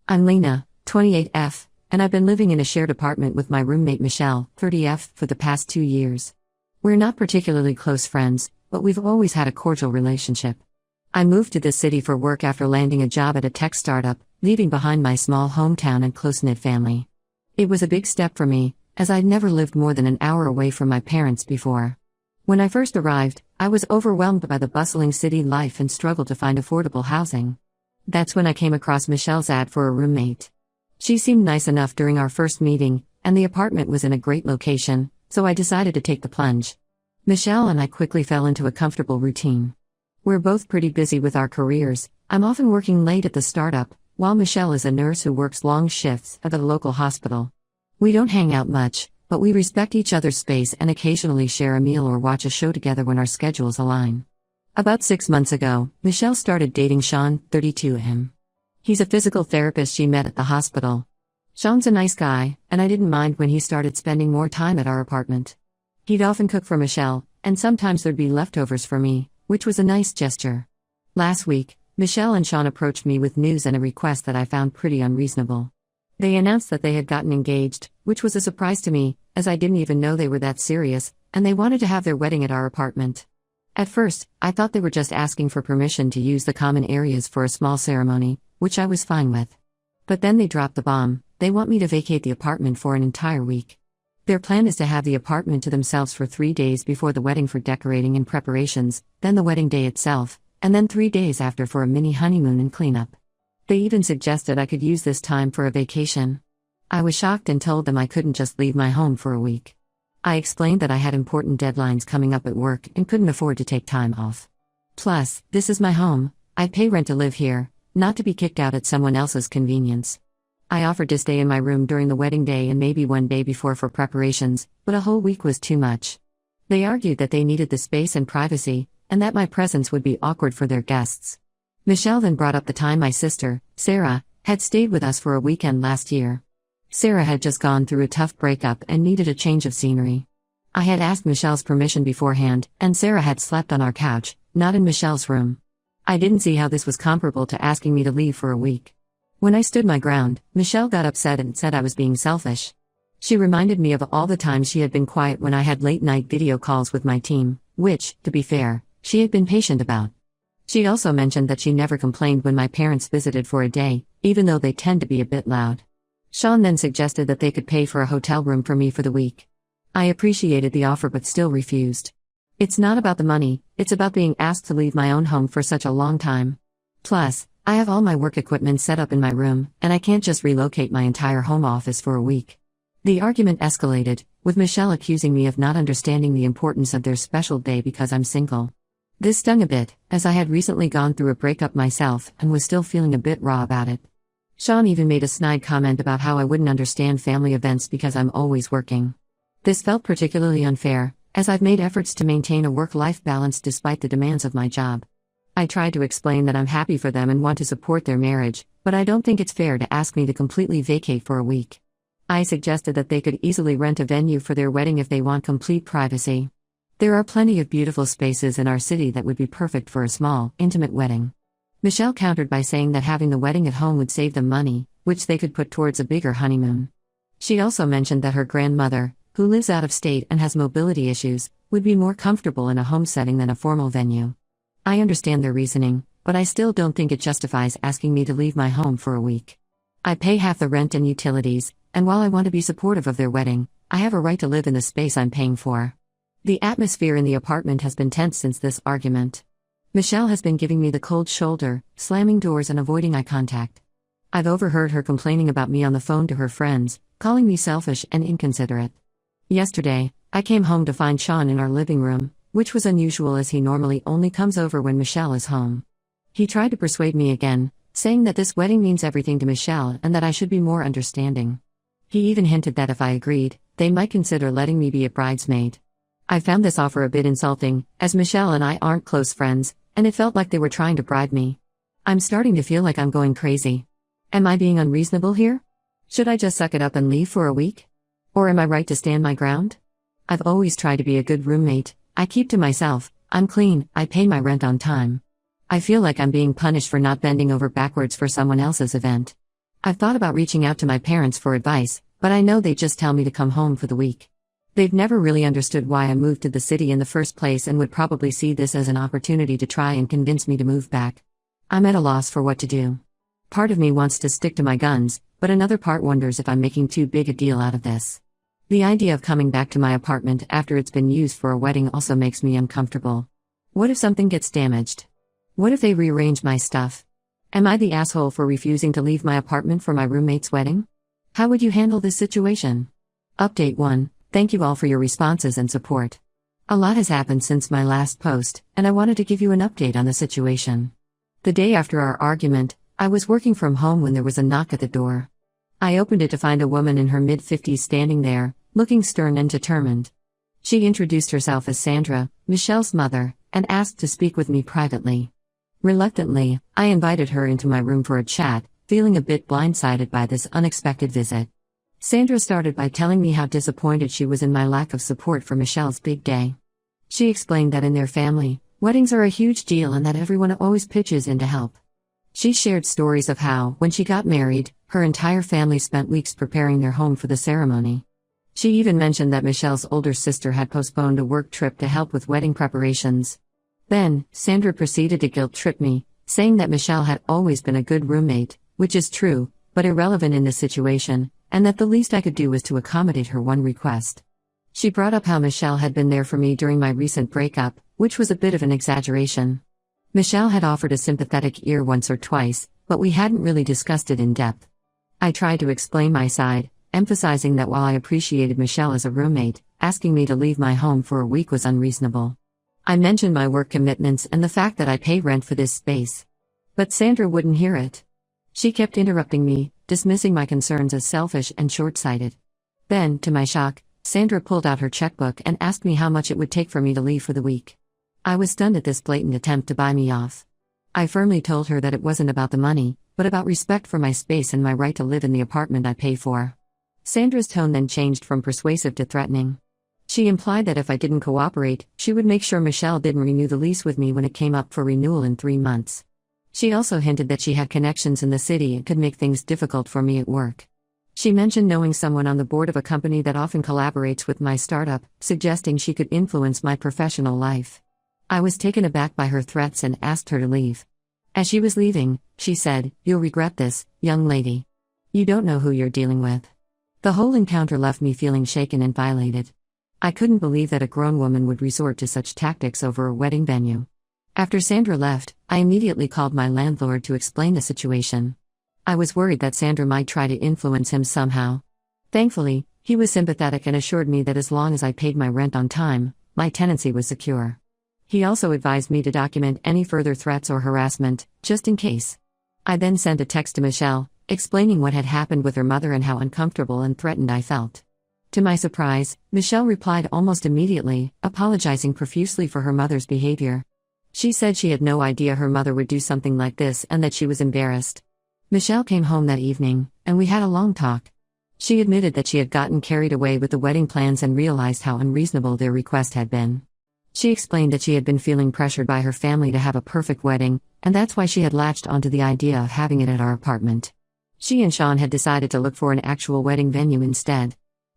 I'm Lena, 28F, and I've been living in a shared apartment with my roommate Michelle, 30F, for the past 2 years. We're not particularly close friends, but we've always had a cordial relationship. I moved to this city for work after landing a job at a tech startup, leaving behind my small hometown and close-knit family. It was a big step for me, as I'd never lived more than an hour away from my parents before. When I first arrived, I was overwhelmed by the bustling city life and struggled to find affordable housing. That's when I came across Michelle's ad for a roommate. She seemed nice enough during our first meeting, and the apartment was in a great location, so I decided to take the plunge. Michelle and I quickly fell into a comfortable routine. We're both pretty busy with our careers. I'm often working late at the startup, while Michelle is a nurse who works long shifts at a local hospital. We don't hang out much, but we respect each other's space and occasionally share a meal or watch a show together when our schedules align. About 6 months ago, Michelle started dating Sean, 32M. He's a physical therapist she met at the hospital. Sean's a nice guy, and I didn't mind when he started spending more time at our apartment. He'd often cook for Michelle, and sometimes there'd be leftovers for me, which was a nice gesture. Last week, Michelle and Sean approached me with news and a request that I found pretty unreasonable. They announced that they had gotten engaged, which was a surprise to me, as I didn't even know they were that serious, and they wanted to have their wedding at our apartment. At first, I thought they were just asking for permission to use the common areas for a small ceremony, which I was fine with. But then they dropped the bomb. They want me to vacate the apartment for an entire week. Their plan is to have the apartment to themselves for 3 days before the wedding for decorating and preparations, then the wedding day itself, and then 3 days after for a mini honeymoon and cleanup. They even suggested I could use this time for a vacation. I was shocked and told them I couldn't just leave my home for a week. I explained that I had important deadlines coming up at work and couldn't afford to take time off. Plus, this is my home. I pay rent to live here, not to be kicked out at someone else's convenience. I offered to stay in my room during the wedding day and maybe one day before for preparations, but a whole week was too much. They argued that they needed the space and privacy, and that my presence would be awkward for their guests. Michelle then brought up the time my sister, Sarah, had stayed with us for a weekend last year. Sarah had just gone through a tough breakup and needed a change of scenery. I had asked Michelle's permission beforehand, and Sarah had slept on our couch, not in Michelle's room. I didn't see how this was comparable to asking me to leave for a week. When I stood my ground, Michelle got upset and said I was being selfish. She reminded me of all the times she had been quiet when I had late-night video calls with my team, which, to be fair, she had been patient about. She also mentioned that she never complained when my parents visited for a day, even though they tend to be a bit loud. Sean then suggested that they could pay for a hotel room for me for the week. I appreciated the offer but still refused. It's not about the money, it's about being asked to leave my own home for such a long time. Plus, I have all my work equipment set up in my room, and I can't just relocate my entire home office for a week. The argument escalated, with Michelle accusing me of not understanding the importance of their special day because I'm single. This stung a bit, as I had recently gone through a breakup myself and was still feeling a bit raw about it. Sean even made a snide comment about how I wouldn't understand family events because I'm always working. This felt particularly unfair, as I've made efforts to maintain a work-life balance despite the demands of my job. I tried to explain that I'm happy for them and want to support their marriage, but I don't think it's fair to ask me to completely vacate for a week. I suggested that they could easily rent a venue for their wedding if they want complete privacy. There are plenty of beautiful spaces in our city that would be perfect for a small, intimate wedding. Michelle countered by saying that having the wedding at home would save them money, which they could put towards a bigger honeymoon. She also mentioned that her grandmother, who lives out of state and has mobility issues, would be more comfortable in a home setting than a formal venue. I understand their reasoning, but I still don't think it justifies asking me to leave my home for a week. I pay half the rent and utilities, and while I want to be supportive of their wedding, I have a right to live in the space I'm paying for. The atmosphere in the apartment has been tense since this argument. Michelle has been giving me the cold shoulder, slamming doors and avoiding eye contact. I've overheard her complaining about me on the phone to her friends, calling me selfish and inconsiderate. Yesterday, I came home to find Sean in our living room, which was unusual as he normally only comes over when Michelle is home. He tried to persuade me again, saying that this wedding means everything to Michelle and that I should be more understanding. He even hinted that if I agreed, they might consider letting me be a bridesmaid. I found this offer a bit insulting, as Michelle and I aren't close friends, and it felt like they were trying to bribe me. I'm starting to feel like I'm going crazy. Am I being unreasonable here? Should I just suck it up and leave for a week? Or am I right to stand my ground? I've always tried to be a good roommate. I keep to myself, I'm clean, I pay my rent on time. I feel like I'm being punished for not bending over backwards for someone else's event. I've thought about reaching out to my parents for advice, but I know they just tell me to come home for the week. They've never really understood why I moved to the city in the first place and would probably see this as an opportunity to try and convince me to move back. I'm at a loss for what to do. Part of me wants to stick to my guns, but another part wonders if I'm making too big a deal out of this. The idea of coming back to my apartment after it's been used for a wedding also makes me uncomfortable. What if something gets damaged? What if they rearrange my stuff? Am I the asshole for refusing to leave my apartment for my roommate's wedding? How would you handle this situation? Update 1. Thank you all for your responses and support. A lot has happened since my last post, and I wanted to give you an update on the situation. The day after our argument, I was working from home when there was a knock at the door. I opened it to find a woman in her mid-50s standing there, looking stern and determined. She introduced herself as Sandra, Michelle's mother, and asked to speak with me privately. Reluctantly, I invited her into my room for a chat, feeling a bit blindsided by this unexpected visit. Sandra started by telling me how disappointed she was in my lack of support for Michelle's big day. She explained that in their family, weddings are a huge deal and that everyone always pitches in to help. She shared stories of how, when she got married, her entire family spent weeks preparing their home for the ceremony. She even mentioned that Michelle's older sister had postponed a work trip to help with wedding preparations. Then, Sandra proceeded to guilt-trip me, saying that Michelle had always been a good roommate, which is true, but irrelevant in this situation, and that the least I could do was to accommodate her one request. She brought up how Michelle had been there for me during my recent breakup, which was a bit of an exaggeration. Michelle had offered a sympathetic ear once or twice, but we hadn't really discussed it in depth. I tried to explain my side, emphasizing that while I appreciated Michelle as a roommate, asking me to leave my home for a week was unreasonable. I mentioned my work commitments and the fact that I pay rent for this space. But Sandra wouldn't hear it. She kept interrupting me, dismissing my concerns as selfish and short-sighted. Then, to my shock, Sandra pulled out her checkbook and asked me how much it would take for me to leave for the week. I was stunned at this blatant attempt to buy me off. I firmly told her that it wasn't about the money, but about respect for my space and my right to live in the apartment I pay for. Sandra's tone then changed from persuasive to threatening. She implied that if I didn't cooperate, she would make sure Michelle didn't renew the lease with me when it came up for renewal in 3 months. She also hinted that she had connections in the city and could make things difficult for me at work. She mentioned knowing someone on the board of a company that often collaborates with my startup, suggesting she could influence my professional life. I was taken aback by her threats and asked her to leave. As she was leaving, she said, "You'll regret this, young lady. You don't know who you're dealing with." The whole encounter left me feeling shaken and violated. I couldn't believe that a grown woman would resort to such tactics over a wedding venue. After Sandra left, I immediately called my landlord to explain the situation. I was worried that Sandra might try to influence him somehow. Thankfully, he was sympathetic and assured me that as long as I paid my rent on time, my tenancy was secure. He also advised me to document any further threats or harassment, just in case. I then sent a text to Michelle, explaining what had happened with her mother and how uncomfortable and threatened I felt. To my surprise, Michelle replied almost immediately, apologizing profusely for her mother's behavior. She said she had no idea her mother would do something like this and that she was embarrassed. Michelle came home that evening, and we had a long talk. She admitted that she had gotten carried away with the wedding plans and realized how unreasonable their request had been. She explained that she had been feeling pressured by her family to have a perfect wedding, and that's why she had latched onto the idea of having it at our apartment. She and Sean had decided to look for an actual wedding venue instead.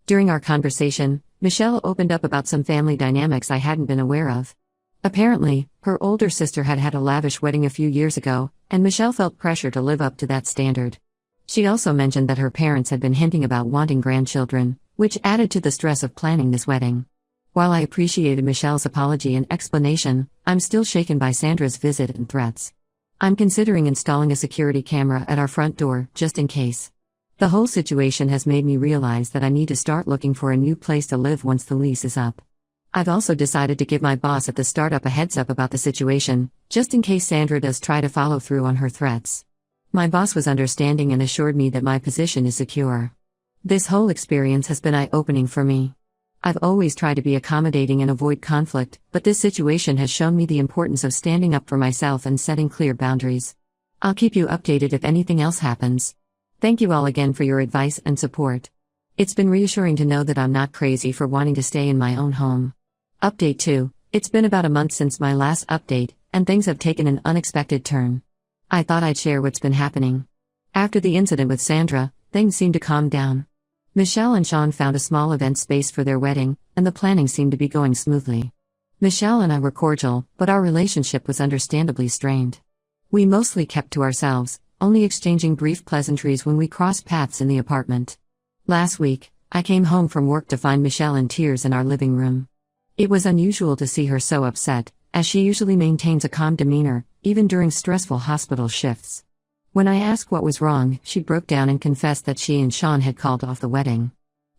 During our conversation, Michelle opened up about some family dynamics I hadn't been aware of. Apparently, her older sister had had a lavish wedding a few years ago, and Michelle felt pressure to live up to that standard. She also mentioned that her parents had been hinting about wanting grandchildren, which added to the stress of planning this wedding. While I appreciated Michelle's apology and explanation, I'm still shaken by Sandra's visit and threats. I'm considering installing a security camera at our front door, just in case. The whole situation has made me realize that I need to start looking for a new place to live once the lease is up. I've also decided to give my boss at the startup a heads up about the situation, just in case Sandra does try to follow through on her threats. My boss was understanding and assured me that my position is secure. This whole experience has been eye-opening for me. I've always tried to be accommodating and avoid conflict, but this situation has shown me the importance of standing up for myself and setting clear boundaries. I'll keep you updated if anything else happens. Thank you all again for your advice and support. It's been reassuring to know that I'm not crazy for wanting to stay in my own home. Update 2. It's been about a month since my last update, and things have taken an unexpected turn. I thought I'd share what's been happening. After the incident with Sandra, things seemed to calm down. Michelle and Sean found a small event space for their wedding, and the planning seemed to be going smoothly. Michelle and I were cordial, but our relationship was understandably strained. We mostly kept to ourselves, only exchanging brief pleasantries when we crossed paths in the apartment. Last week, I came home from work to find Michelle in tears in our living room. It was unusual to see her so upset, as she usually maintains a calm demeanor, even during stressful hospital shifts. When I asked what was wrong, she broke down and confessed that she and Sean had called off the wedding.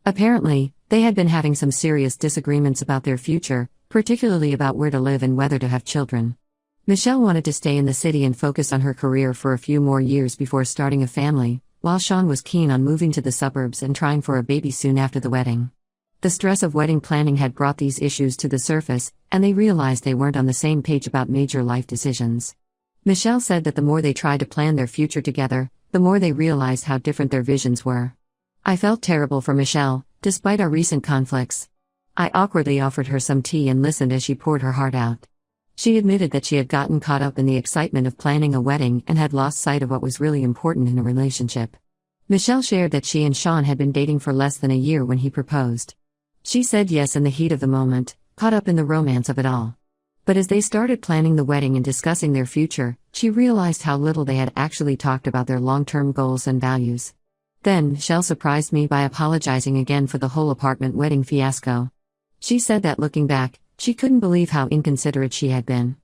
Apparently, they had been having some serious disagreements about their future, particularly about where to live and whether to have children. Michelle wanted to stay in the city and focus on her career for a few more years before starting a family, while Sean was keen on moving to the suburbs and trying for a baby soon after the wedding. The stress of wedding planning had brought these issues to the surface, and they realized they weren't on the same page about major life decisions. Michelle said that the more they tried to plan their future together, the more they realized how different their visions were. I felt terrible for Michelle, despite our recent conflicts. I awkwardly offered her some tea and listened as she poured her heart out. She admitted that she had gotten caught up in the excitement of planning a wedding and had lost sight of what was really important in a relationship. Michelle shared that she and Sean had been dating for less than a year when he proposed. She said yes in the heat of the moment, caught up in the romance of it all. But as they started planning the wedding and discussing their future, she realized how little they had actually talked about their long-term goals and values. Then, Michelle surprised me by apologizing again for the whole apartment wedding fiasco. She said that looking back, she couldn't believe how inconsiderate she had been.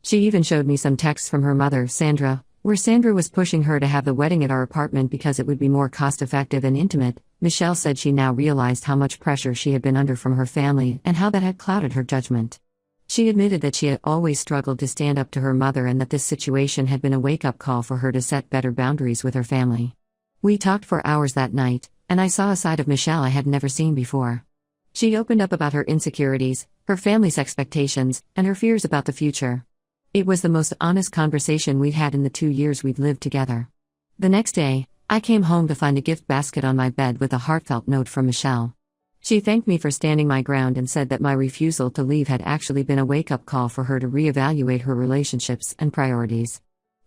She even showed me some texts from her mother, Sandra, where Sandra was pushing her to have the wedding at our apartment because it would be more cost-effective and intimate. Michelle said she now realized how much pressure she had been under from her family and how that had clouded her judgment. She admitted that she had always struggled to stand up to her mother and that this situation had been a wake-up call for her to set better boundaries with her family. We talked for hours that night, and I saw a side of Michelle I had never seen before. She opened up about her insecurities, her family's expectations, and her fears about the future. It was the most honest conversation we'd had in the 2 years we'd lived together. The next day, I came home to find a gift basket on my bed with a heartfelt note from Michelle. She thanked me for standing my ground and said that my refusal to leave had actually been a wake-up call for her to reevaluate her relationships and priorities.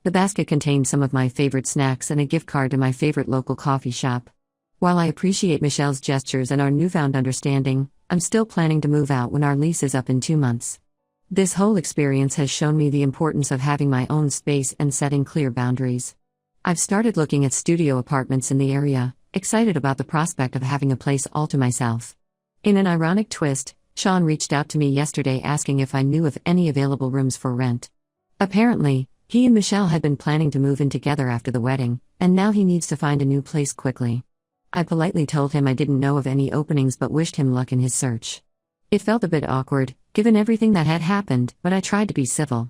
The basket contained some of my favorite snacks and a gift card to my favorite local coffee shop. While I appreciate Michelle's gestures and our newfound understanding, I'm still planning to move out when our lease is up in 2 months. This whole experience has shown me the importance of having my own space and setting clear boundaries. I've started looking at studio apartments in the area, excited about the prospect of having a place all to myself. In an ironic twist, Sean reached out to me yesterday asking if I knew of any available rooms for rent. Apparently, he and Michelle had been planning to move in together after the wedding, and now he needs to find a new place quickly. I politely told him I didn't know of any openings but wished him luck in his search. It felt a bit awkward, given everything that had happened, but I tried to be civil.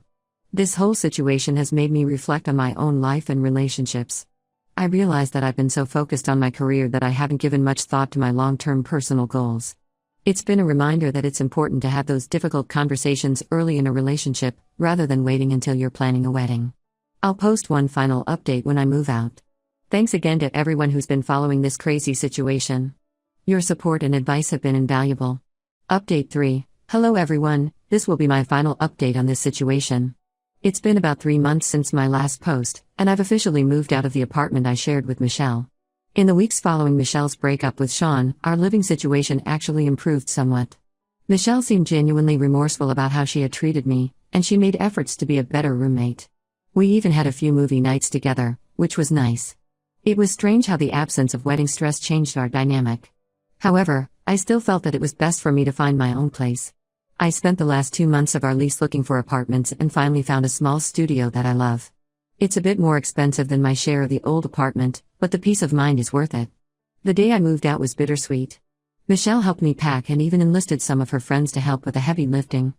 This whole situation has made me reflect on my own life and relationships. I realize that I've been so focused on my career that I haven't given much thought to my long-term personal goals. It's been a reminder that it's important to have those difficult conversations early in a relationship, rather than waiting until you're planning a wedding. I'll post one final update when I move out. Thanks again to everyone who's been following this crazy situation. Your support and advice have been invaluable. Update 3. Hello everyone, this will be my final update on this situation. It's been about 3 months since my last post, and I've officially moved out of the apartment I shared with Michelle. In the weeks following Michelle's breakup with Sean, our living situation actually improved somewhat. Michelle seemed genuinely remorseful about how she had treated me, and she made efforts to be a better roommate. We even had a few movie nights together, which was nice. It was strange how the absence of wedding stress changed our dynamic. However, I still felt that it was best for me to find my own place. I spent the last 2 months of our lease looking for apartments and finally found a small studio that I love. It's a bit more expensive than my share of the old apartment, but the peace of mind is worth it. The day I moved out was bittersweet. Michelle helped me pack and even enlisted some of her friends to help with the heavy lifting.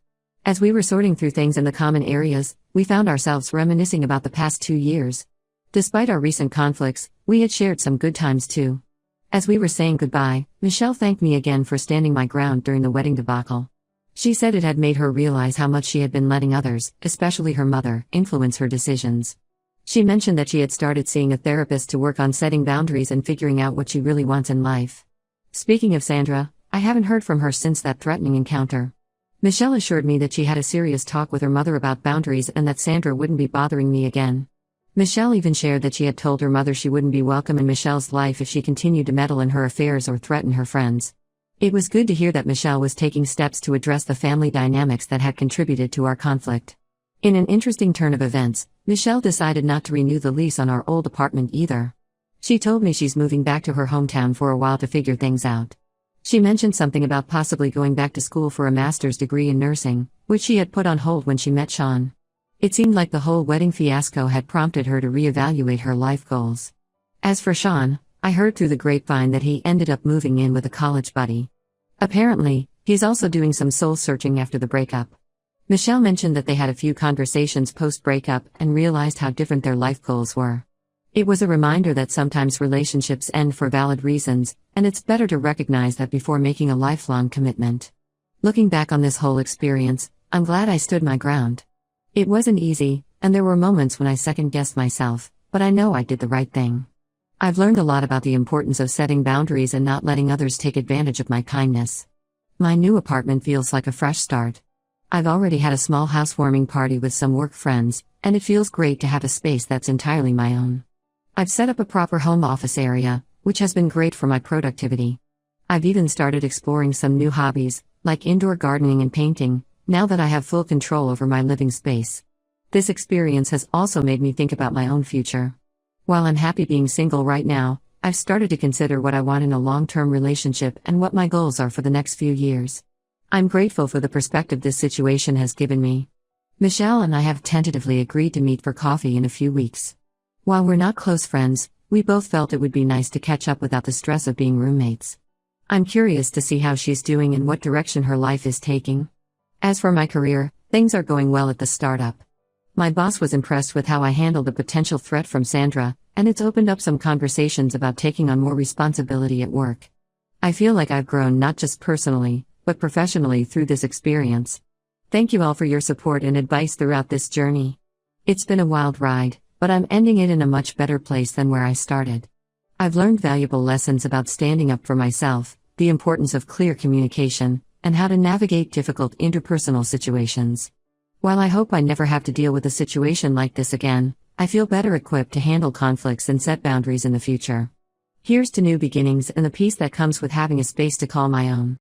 As we were sorting through things in the common areas, we found ourselves reminiscing about the past 2 years. Despite our recent conflicts, we had shared some good times too. As we were saying goodbye, Michelle thanked me again for standing my ground during the wedding debacle. She said it had made her realize how much she had been letting others, especially her mother, influence her decisions. She mentioned that she had started seeing a therapist to work on setting boundaries and figuring out what she really wants in life. Speaking of Sandra, I haven't heard from her since that threatening encounter. Michelle assured me that she had a serious talk with her mother about boundaries and that Sandra wouldn't be bothering me again. Michelle even shared that she had told her mother she wouldn't be welcome in Michelle's life if she continued to meddle in her affairs or threaten her friends. It was good to hear that Michelle was taking steps to address the family dynamics that had contributed to our conflict. In an interesting turn of events, Michelle decided not to renew the lease on our old apartment either. She told me she's moving back to her hometown for a while to figure things out. She mentioned something about possibly going back to school for a master's degree in nursing, which she had put on hold when she met Sean. It seemed like the whole wedding fiasco had prompted her to reevaluate her life goals. As for Sean, I heard through the grapevine that he ended up moving in with a college buddy. Apparently, he's also doing some soul-searching after the breakup. Michelle mentioned that they had a few conversations post-breakup and realized how different their life goals were. It was a reminder that sometimes relationships end for valid reasons, and it's better to recognize that before making a lifelong commitment. Looking back on this whole experience, I'm glad I stood my ground. It wasn't easy, and there were moments when I second-guessed myself, but I know I did the right thing. I've learned a lot about the importance of setting boundaries and not letting others take advantage of my kindness. My new apartment feels like a fresh start. I've already had a small housewarming party with some work friends, and it feels great to have a space that's entirely my own. I've set up a proper home office area, which has been great for my productivity. I've even started exploring some new hobbies, like indoor gardening and painting, now that I have full control over my living space. This experience has also made me think about my own future. While I'm happy being single right now, I've started to consider what I want in a long-term relationship and what my goals are for the next few years. I'm grateful for the perspective this situation has given me. Michelle and I have tentatively agreed to meet for coffee in a few weeks. While we're not close friends, we both felt it would be nice to catch up without the stress of being roommates. I'm curious to see how she's doing and what direction her life is taking. As for my career, things are going well at the startup. My boss was impressed with how I handled a potential threat from Sandra, and it's opened up some conversations about taking on more responsibility at work. I feel like I've grown not just personally, but professionally through this experience. Thank you all for your support and advice throughout this journey. It's been a wild ride, but I'm ending it in a much better place than where I started. I've learned valuable lessons about standing up for myself, the importance of clear communication, and how to navigate difficult interpersonal situations. While I hope I never have to deal with a situation like this again, I feel better equipped to handle conflicts and set boundaries in the future. Here's to new beginnings and the peace that comes with having a space to call my own.